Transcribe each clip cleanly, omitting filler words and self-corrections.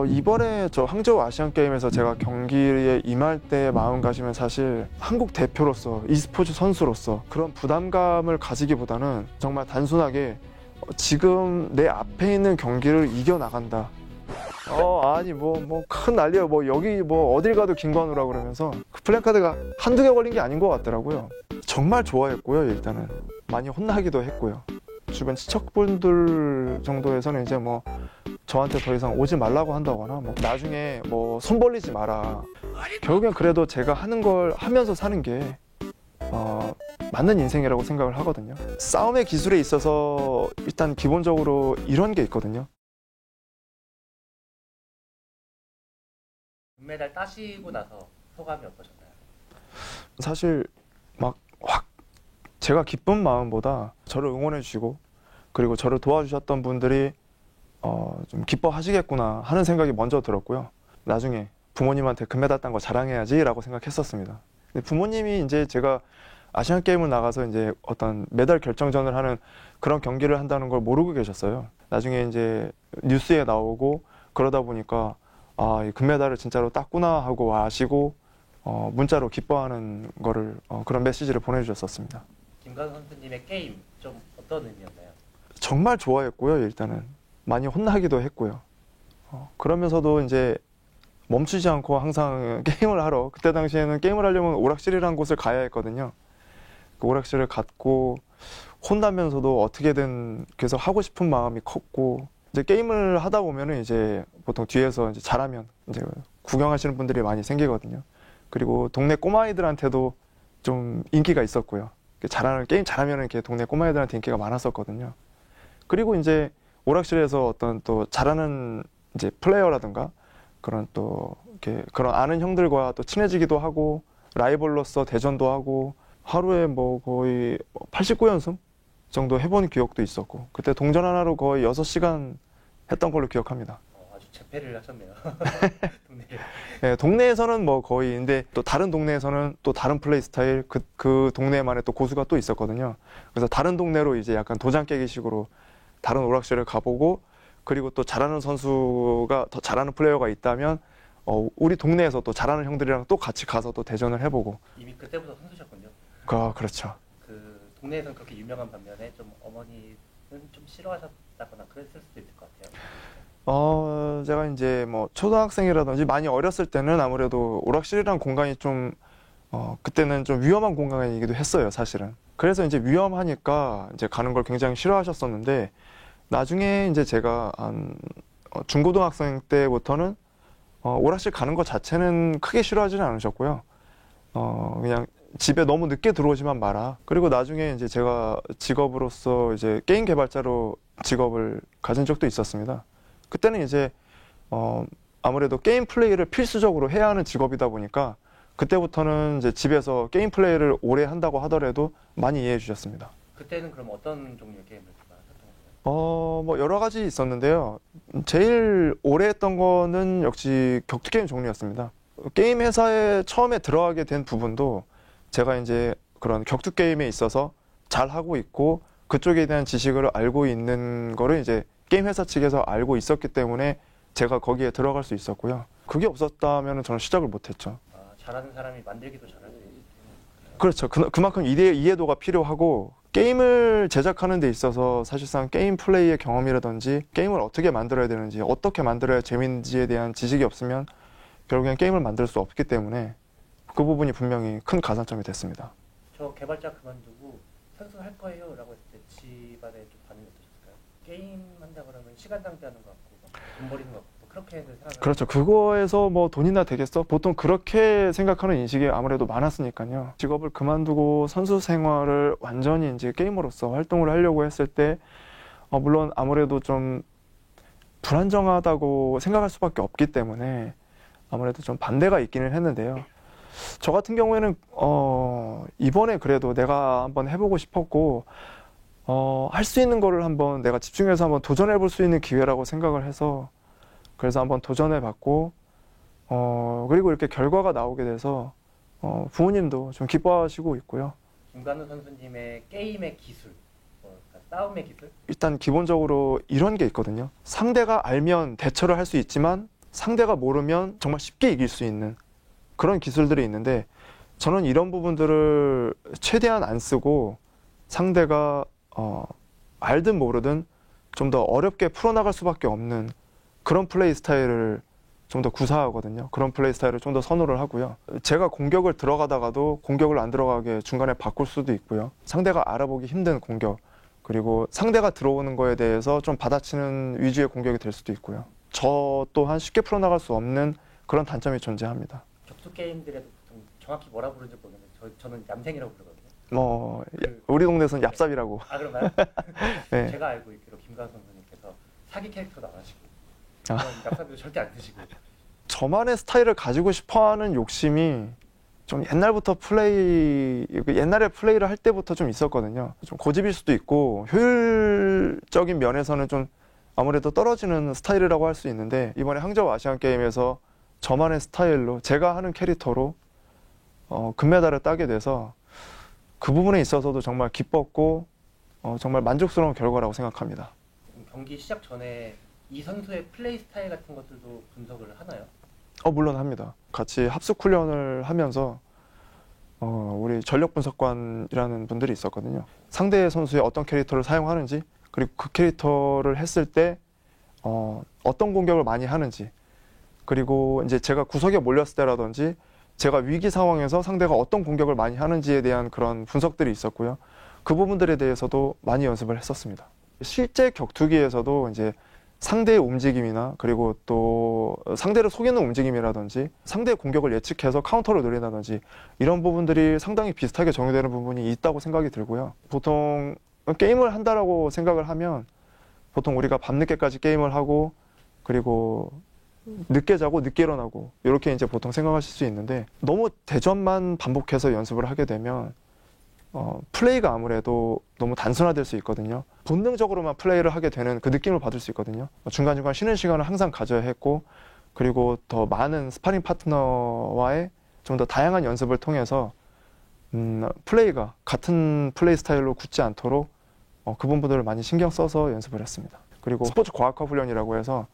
이번에 저 항저우 아시안 게임에서 제가 경기에 임할 때 마음가짐은 사실 한국 대표로서 e스포츠 선수로서 그런 부담감을 가지기보다는 정말 단순하게 지금 내 앞에 있는 경기를 이겨 나간다. 아니 뭐 큰 난리야. 뭐 여기 뭐 어딜 가도 김관우라 그러면서 그 플랜카드가 한두 개 걸린 게 아닌 것 같더라고요. 정말 좋아했고요. 일단은 많이 혼나기도 했고요. 주변 친척분들 정도에서는 이제 뭐 저한테 더 이상 오지 말라고 한다거나 뭐 나중에 뭐 손 벌리지 마라. 결국엔 그래도 제가 하는 걸 하면서 사는 게 맞는 인생이라고 생각을 하거든요. 싸움의 기술에 있어서 일단 기본적으로 이런 게 있거든요. 금메달 따시고 나서 소감이 어떠셨나요? 사실 막 확 제가 기쁜 마음보다 저를 응원해 주시고 그리고 저를 도와주셨던 분들이 좀 기뻐하시겠구나 하는 생각이 먼저 들었고요. 나중에 부모님한테 금메달 딴 거 자랑해야지라고 생각했었습니다. 근데 부모님이 이제 제가 아시안 게임을 나가서 이제 어떤 메달 결정전을 하는 그런 경기를 한다는 걸 모르고 계셨어요. 나중에 이제 뉴스에 나오고 그러다 보니까 이 금메달을 진짜로 땄구나 하고 아시고 문자로 기뻐하는 거를 그런 메시지를 보내주셨었습니다. 김관우 선수님의 게임 좀 어떤 의미였나요? 정말 좋아했고요. 일단은 많이 혼나기도 했고요. 그러면서도 이제 멈추지 않고 항상 게임을 하러 그때 당시에는 게임을 하려면 오락실이라는 곳을 가야 했거든요. 그 오락실을 갔고 혼나면서도 어떻게든 계속 하고 싶은 마음이 컸고 이제 게임을 하다 보면은 이제 보통 뒤에서 이제 잘하면 이제 구경하시는 분들이 많이 생기거든요. 그리고 동네 꼬마아이들한테도 좀 인기가 있었고요. 게임 잘하면 이렇게 동네 꼬마아이들한테 인기가 많았었거든요. 그리고 이제 오락실에서 어떤 또 잘하는 이제 플레이어라든가 그런 또 이렇게 그런 아는 형들과 또 친해지기도 하고 라이벌로서 대전도 하고 하루에 뭐 거의 89연승 정도 해본 기억도 있었고 그때 동전 하나로 거의 6시간 했던 걸로 기억합니다. 아주 재패를 하셨네요. 동네에. 네, 동네에서는 뭐 거의 근데 또 다른 동네에서는 또 다른 플레이 스타일 그 동네만의 또 고수가 또 있었거든요. 그래서 다른 동네로 이제 약간 도장 깨기식으로 다른 오락실을 가보고 그리고 또 잘하는 선수가 더 잘하는 플레이어가 있다면 우리 동네에서 또 잘하는 형들이랑 또 같이 가서 또 대전을 해보고. 이미 그때부터 선수셨군요. 그렇죠. 그 동네에서는 그렇게 유명한 반면에 좀 어머니는 좀 싫어하셨다거나 그랬을 수도 있을 것 같아요. 제가 이제 뭐 초등학생이라든지 많이 어렸을 때는 아무래도 오락실이란 공간이 좀 그때는 좀 위험한 공간이기도 했어요, 사실은. 그래서 이제 위험하니까 이제 가는 걸 굉장히 싫어하셨었는데 나중에 이제 제가 한 중고등학생 때부터는 오락실 가는 것 자체는 크게 싫어하지는 않으셨고요. 그냥 집에 너무 늦게 들어오지만 마라. 그리고 나중에 이제 제가 직업으로서 이제 게임 개발자로 직업을 가진 적도 있었습니다. 그때는 이제 아무래도 게임 플레이를 필수적으로 해야 하는 직업이다 보니까 그때부터는 이제 집에서 게임 플레이를 오래 한다고 하더라도 많이 이해해 주셨습니다. 그때는 그럼 어떤 종류의 게임을 하셨던 거예요? 뭐 여러 가지 있었는데요. 제일 오래 했던 거는 역시 격투 게임 종류였습니다. 게임 회사에 처음에 들어가게 된 부분도 제가 이제 그런 격투 게임에 있어서 잘 하고 있고 그쪽에 대한 지식을 알고 있는 거를 이제 게임 회사 측에서 알고 있었기 때문에 제가 거기에 들어갈 수 있었고요. 그게 없었다면 저는 시작을 못했죠. 잘하는 사람이 만들기도 잘할 수 있는. 그렇죠. 그만큼 이해도가 필요하고 게임을 제작하는 데 있어서 사실상 게임 플레이의 경험이라든지 게임을 어떻게 만들어야 되는지 어떻게 만들어야 재밌는지에 대한 지식이 없으면 결국엔 게임을 만들 수 없기 때문에 그 부분이 분명히 큰 가산점이 됐습니다. 저 개발자 그만두고 선수 할 거예요 라고 했을 때 집안에 좀 반응이 어떠셨을까요? 게임 한다 그러면 시간 낭비하는 것 같고 돈 버리는 것 같고 그렇게 생각을. 그렇죠. 그거에서 뭐 돈이나 되겠어? 보통 그렇게 생각하는 인식이 아무래도 많았으니까요. 직업을 그만두고 선수 생활을 완전히 이제 게임으로서 활동을 하려고 했을 때 물론 아무래도 좀 불안정하다고 생각할 수밖에 없기 때문에 아무래도 좀 반대가 있기는 했는데요. 저 같은 경우에는 이번에 그래도 내가 한번 해보고 싶었고 할 수 있는 거를 한번 내가 집중해서 한번 도전해 볼 수 있는 기회라고 생각을 해서 그래서 한번 도전해 봤고 그리고 이렇게 결과가 나오게 돼서 부모님도 좀 기뻐하시고 있고요. 김관우 선수님의 게임의 기술, 싸움의 기술? 일단 기본적으로 이런 게 있거든요. 상대가 알면 대처를 할 수 있지만 상대가 모르면 정말 쉽게 이길 수 있는 그런 기술들이 있는데 저는 이런 부분들을 최대한 안 쓰고 상대가 알든 모르든 좀 더 어렵게 풀어나갈 수밖에 없는 그런 플레이 스타일을 좀 더 구사하거든요. 그런 플레이 스타일을 좀 더 선호를 하고요. 제가 공격을 들어가다가도 공격을 안 들어가게 중간에 바꿀 수도 있고요. 상대가 알아보기 힘든 공격, 그리고 상대가 들어오는 거에 대해서 좀 받아치는 위주의 공격이 될 수도 있고요. 저 또한 쉽게 풀어나갈 수 없는 그런 단점이 존재합니다. 격투 게임들에도 보통 정확히 뭐라 부르는지 모르겠는데 저는 얌생이라고 부르거든요. 우리 동네에서는 얍삽이라고. 아 그런가요? 네. 제가 알고 있기로 김가은 선수님께서 사기 캐릭터도 안 하시고 얍삽도 절대 안 드시고 저만의 스타일을 가지고 싶어하는 욕심이 좀 옛날부터 옛날에 플레이를 할 때부터 좀 있었거든요. 좀 고집일 수도 있고 효율적인 면에서는 좀 아무래도 떨어지는 스타일이라고 할 수 있는데 이번에 항저우 아시안 게임에서 저만의 스타일로 제가 하는 캐릭터로 금메달을 따게 돼서 그 부분에 있어서도 정말 기뻤고 정말 만족스러운 결과라고 생각합니다. 경기 시작 전에 이 선수의 플레이 스타일 같은 것들도 분석을 하나요? 물론 합니다. 같이 합숙 훈련을 하면서 우리 전력 분석관이라는 분들이 있었거든요. 상대 선수의 어떤 캐릭터를 사용하는지, 그리고 그 캐릭터를 했을 때 어떤 공격을 많이 하는지, 그리고 이제 제가 구석에 몰렸을 때라든지 제가 위기 상황에서 상대가 어떤 공격을 많이 하는지에 대한 그런 분석들이 있었고요. 그 부분들에 대해서도 많이 연습을 했었습니다. 실제 격투기에서도 이제 상대의 움직임이나 그리고 또 상대를 속이는 움직임이라든지 상대의 공격을 예측해서 카운터를 노린다든지 이런 부분들이 상당히 비슷하게 적용되는 부분이 있다고 생각이 들고요. 보통 게임을 한다라고 생각을 하면 보통 우리가 밤늦게까지 게임을 하고 그리고 늦게 자고 늦게 일어나고 이렇게 이제 보통 생각하실 수 있는데 너무 대전만 반복해서 연습을 하게 되면 플레이가 아무래도 너무 단순화될 수 있거든요. 본능적으로만 플레이를 하게 되는 그 느낌을 받을 수 있거든요. 중간중간 쉬는 시간을 항상 가져야 했고 그리고 더 많은 스파링 파트너와의 좀 더 다양한 연습을 통해서 플레이가 같은 플레이 스타일로 굳지 않도록 그 부분들을 많이 신경 써서 연습을 했습니다. 그리고 스포츠 과학화 훈련이라고 해서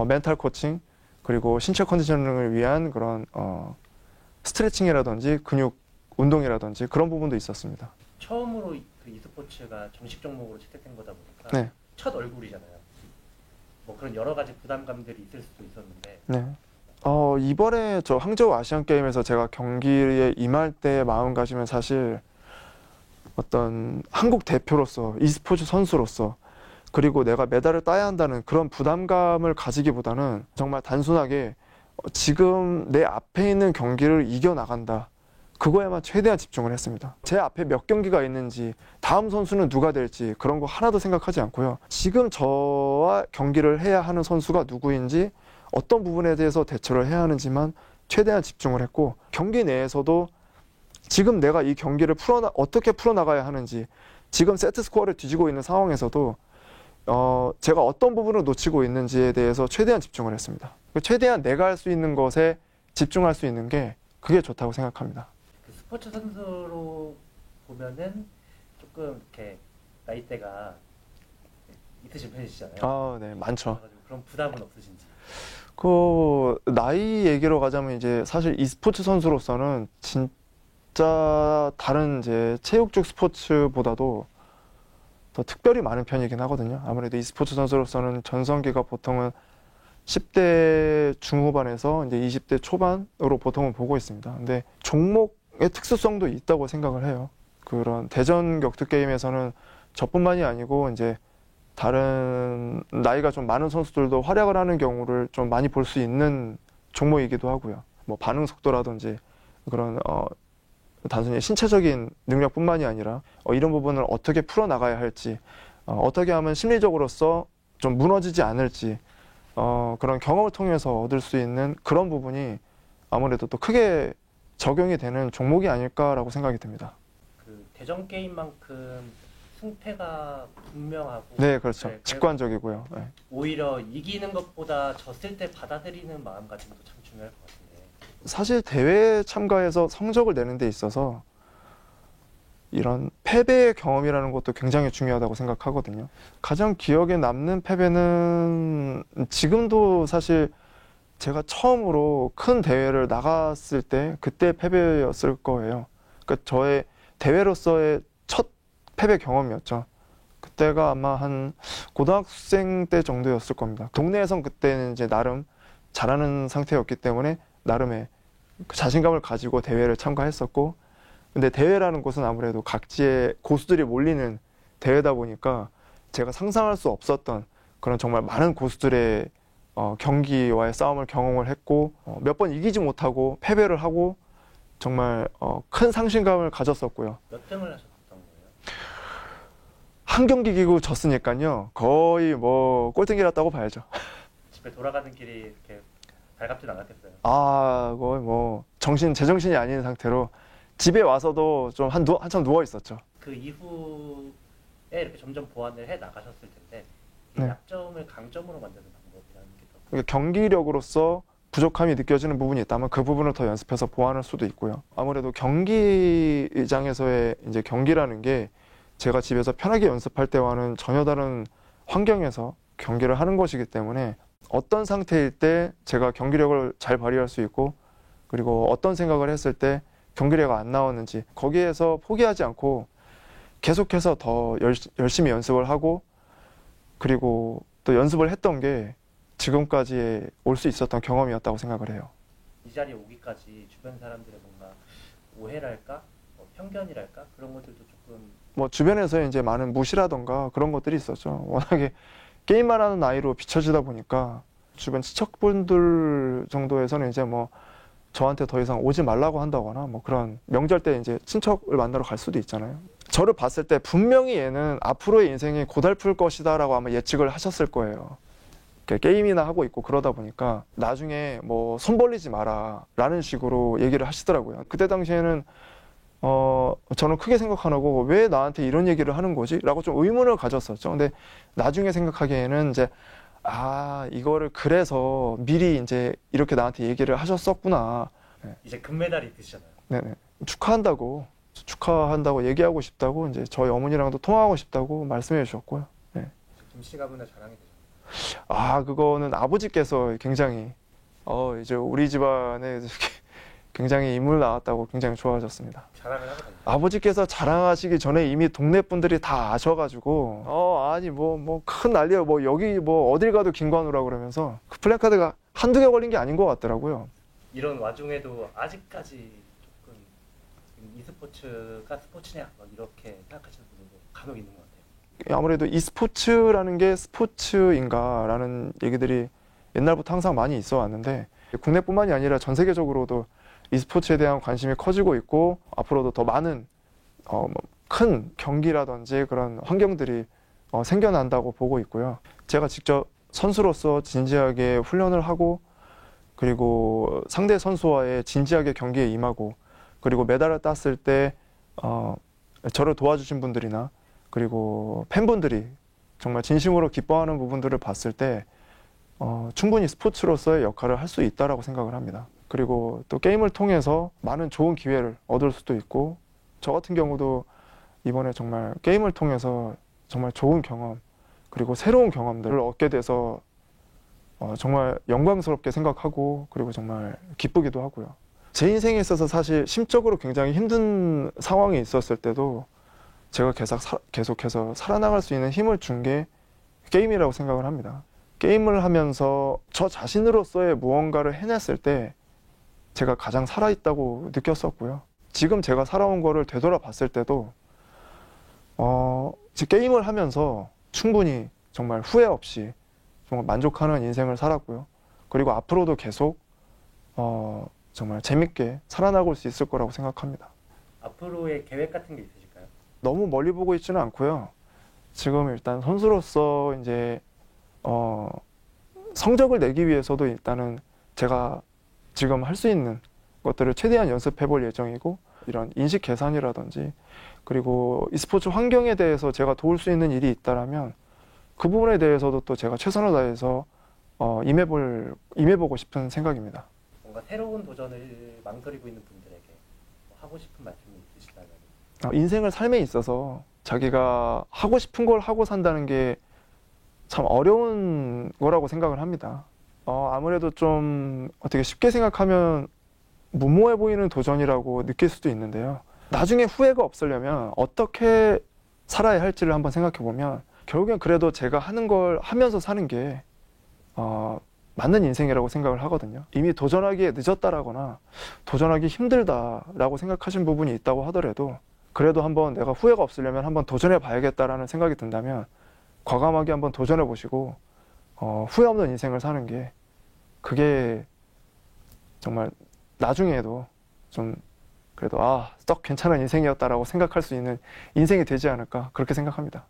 멘탈 코칭 그리고 신체 컨디셔닝을 위한 그런 스트레칭이라든지 근육 운동이라든지 그런 부분도 있었습니다. 처음으로 그 e스포츠가 정식 종목으로 채택된 거다 보니까 네. 첫 얼굴이잖아요. 뭐 그런 여러 가지 부담감들이 있을 수도 있었는데 네. 이번에 저 항저우 아시안 게임에서 제가 경기에 임할 때의 마음가짐은 사실 어떤 한국 대표로서 e스포츠 선수로서 그리고 내가 메달을 따야 한다는 그런 부담감을 가지기보다는 정말 단순하게 지금 내 앞에 있는 경기를 이겨나간다. 그거에만 최대한 집중을 했습니다. 제 앞에 몇 경기가 있는지 다음 선수는 누가 될지 그런 거 하나도 생각하지 않고요. 지금 저와 경기를 해야 하는 선수가 누구인지 어떤 부분에 대해서 대처를 해야 하는지만 최대한 집중을 했고 경기 내에서도 지금 내가 이 경기를 어떻게 풀어나가야 하는지 지금 세트 스코어를 뒤지고 있는 상황에서도 제가 어떤 부분을 놓치고 있는지에 대해서 최대한 집중을 했습니다. 최대한 내가 할 수 있는 것에 집중할 수 있는 게 그게 좋다고 생각합니다. 그 스포츠 선수로 보면은 조금 이렇게 나이대가 있으신 편이시잖아요. 네, 많죠. 그래가지고 그런 부담은 없으신지. 그 나이 얘기로 가자면 이제 사실 e스포츠 선수로서는 진짜 다른 이제 체육적 스포츠보다도 더 특별히 많은 편이긴 하거든요. 아무래도 e스포츠 선수로서는 전성기가 보통은 10대 중후반에서 이제 20대 초반으로 보통은 보고 있습니다. 근데 종목의 특수성도 있다고 생각을 해요. 그런 대전 격투 게임에서는 저뿐만이 아니고 이제 다른 나이가 좀 많은 선수들도 활약을 하는 경우를 좀 많이 볼 수 있는 종목이기도 하고요. 뭐 반응 속도라든지 그런 단순히 신체적인 능력뿐만이 아니라 이런 부분을 어떻게 풀어나가야 할지 어떻게 하면 심리적으로서 좀 무너지지 않을지 그런 경험을 통해서 얻을 수 있는 그런 부분이 아무래도 또 크게 적용이 되는 종목이 아닐까라고 생각이 듭니다. 그 대전 게임만큼 승패가 분명하고 네, 그렇죠. 네, 직관적이고요. 네. 오히려 이기는 것보다 졌을 때 받아들이는 마음가짐도 참 중요할 것 같은데. 사실 대회에 참가해서 성적을 내는 데 있어서 이런 패배의 경험이라는 것도 굉장히 중요하다고 생각하거든요. 가장 기억에 남는 패배는 지금도 사실 제가 처음으로 큰 대회를 나갔을 때 그때 패배였을 거예요. 그러니까 저의 대회로서의 첫 패배 경험이었죠. 그때가 아마 한 고등학생 때 정도였을 겁니다. 동네에선 그때는 이제 나름 잘하는 상태였기 때문에 나름의 그 자신감을 가지고 대회를 참가했었고, 근데 대회라는 곳은 아무래도 각지의 고수들이 몰리는 대회다 보니까 제가 상상할 수 없었던 그런 정말 많은 고수들의 경기와의 싸움을 경험을 했고, 몇 번 이기지 못하고 패배를 하고 정말 큰 상실감을 가졌었고요. 몇 등을 하셨던 거예요? 한 경기 이기고 졌으니까요. 거의 뭐 꼴등이랐다고 봐야죠. 집에 돌아가는 길이 이렇게 달갑진 않았겠어요? 아, 거의 뭐 제정신이 아닌 상태로 집에 와서도 좀 한참 누워 있었죠. 그 이후에 이렇게 점점 보완을 해 나가셨을 텐데 이 네. 약점을 강점으로 만드는 방법이라는 게 더 그러니까 경기력으로서 부족함이 느껴지는 부분이 있다면 그 부분을 더 연습해서 보완할 수도 있고요. 아무래도 경기장에서의 이제 경기라는 게 제가 집에서 편하게 연습할 때와는 전혀 다른 환경에서 경기를 하는 것이기 때문에 어떤 상태일 때 제가 경기력을 잘 발휘할 수 있고, 그리고 어떤 생각을 했을 때 경기력이 안 나왔는지 거기에서 포기하지 않고 계속해서 더 열심히 연습을 하고, 그리고 또 연습을 했던 게 지금까지 올 수 있었던 경험이었다고 생각을 해요. 이 자리에 오기까지 주변 사람들의 뭔가 오해랄까? 뭐 편견이랄까? 그런 것들도 조금 뭐 주변에서 이제 많은 무시라던가 그런 것들이 있었죠. 워낙에 게임만 하는 나이로 비춰지다 보니까 주변 친척분들 정도에서는 이제 뭐 저한테 더 이상 오지 말라고 한다거나 뭐 그런 명절 때 이제 친척을 만나러 갈 수도 있잖아요. 저를 봤을 때 분명히 얘는 앞으로의 인생이 고달플 것이다라고 아마 예측을 하셨을 거예요. 게임이나 하고 있고 그러다 보니까 나중에 뭐 손 벌리지 마라 라는 식으로 얘기를 하시더라고요. 그때 당시에는 저는 크게 생각 안 하고 왜 나한테 이런 얘기를 하는 거지? 라고 좀 의문을 가졌었죠. 근데 나중에 생각하기에는 이제 이거를 그래서 미리 이제 이렇게 나한테 얘기를 하셨었구나. 이제 금메달이 있으시잖아요. 네네. 축하한다고 얘기하고 싶다고 이제 저희 어머니랑도 통화하고 싶다고 말씀해 주셨고요. 네. 김씨 가문의 자랑이 되셨나요? 그거는 아버지께서 굉장히 이제 우리 집안에 굉장히 인물 나왔다고 굉장히 좋아하셨습니다. 자랑을 하고 다니죠. 아버지께서 자랑하시기 전에 이미 동네 분들이 다 아셔가지고 아니 뭐 큰 난리야, 뭐 여기 뭐 어딜 가도 김관우라 그러면서 그 플래카드가 한두 개 걸린 게 아닌 것 같더라고요. 이런 와중에도 아직까지 조금 e스포츠가 스포츠냐 막 이렇게 생각하시는 분들도 간혹 있는 것 같아요. 아무래도 e스포츠라는 게 스포츠인가라는 얘기들이 옛날부터 항상 많이 있어 왔는데, 국내뿐만이 아니라 전 세계적으로도 e스포츠에 대한 관심이 커지고 있고 앞으로도 더 많은 큰 경기라든지 그런 환경들이 생겨난다고 보고 있고요. 제가 직접 선수로서 진지하게 훈련을 하고, 그리고 상대 선수와의 진지하게 경기에 임하고, 그리고 메달을 땄을 때 저를 도와주신 분들이나 그리고 팬분들이 정말 진심으로 기뻐하는 부분들을 봤을 때 충분히 스포츠로서의 역할을 할 수 있다라고 생각을 합니다. 그리고 또 게임을 통해서 많은 좋은 기회를 얻을 수도 있고, 저 같은 경우도 이번에 정말 게임을 통해서 정말 좋은 경험 그리고 새로운 경험들을 얻게 돼서 정말 영광스럽게 생각하고, 그리고 정말 기쁘기도 하고요. 제 인생에 있어서 사실 심적으로 굉장히 힘든 상황이 있었을 때도 제가 계속해서 살아나갈 수 있는 힘을 준 게 게임이라고 생각을 합니다. 게임을 하면서 저 자신으로서의 무언가를 해냈을 때 제가 가장 살아있다고 느꼈었고요. 지금 제가 살아온 거를 되돌아봤을 때도 게임을 하면서 충분히 정말 후회 없이 정말 만족하는 인생을 살았고요. 그리고 앞으로도 계속 정말 재밌게 살아나갈 수 있을 거라고 생각합니다. 앞으로의 계획 같은 게 있으실까요? 너무 멀리 보고 있지는 않고요. 지금 일단 선수로서 이제 성적을 내기 위해서도 일단은 제가 지금 할 수 있는 것들을 최대한 연습해 볼 예정이고, 이런 인식 개선이라든지 그리고 e스포츠 환경에 대해서 제가 도울 수 있는 일이 있다라면 그 부분에 대해서도 또 제가 최선을 다해서 임해보고 싶은 생각입니다. 뭔가 새로운 도전을 망설이고 있는 분들에게 뭐 하고 싶은 말씀이 있으시다면? 인생을 삶에 있어서 자기가 하고 싶은 걸 하고 산다는 게 참 어려운 거라고 생각을 합니다. 아무래도 좀 어떻게 쉽게 생각하면 무모해 보이는 도전이라고 느낄 수도 있는데요. 나중에 후회가 없으려면 어떻게 살아야 할지를 한번 생각해 보면 결국엔 그래도 제가 하는 걸 하면서 사는 게 맞는 인생이라고 생각을 하거든요. 이미 도전하기에 늦었다라거나 도전하기 힘들다라고 생각하신 부분이 있다고 하더라도 그래도 한번 내가 후회가 없으려면 한번 도전해 봐야겠다라는 생각이 든다면 과감하게 한번 도전해 보시고 후회 없는 인생을 사는 게 그게 정말 나중에도 좀 그래도 썩 괜찮은 인생이었다라고 생각할 수 있는 인생이 되지 않을까 그렇게 생각합니다.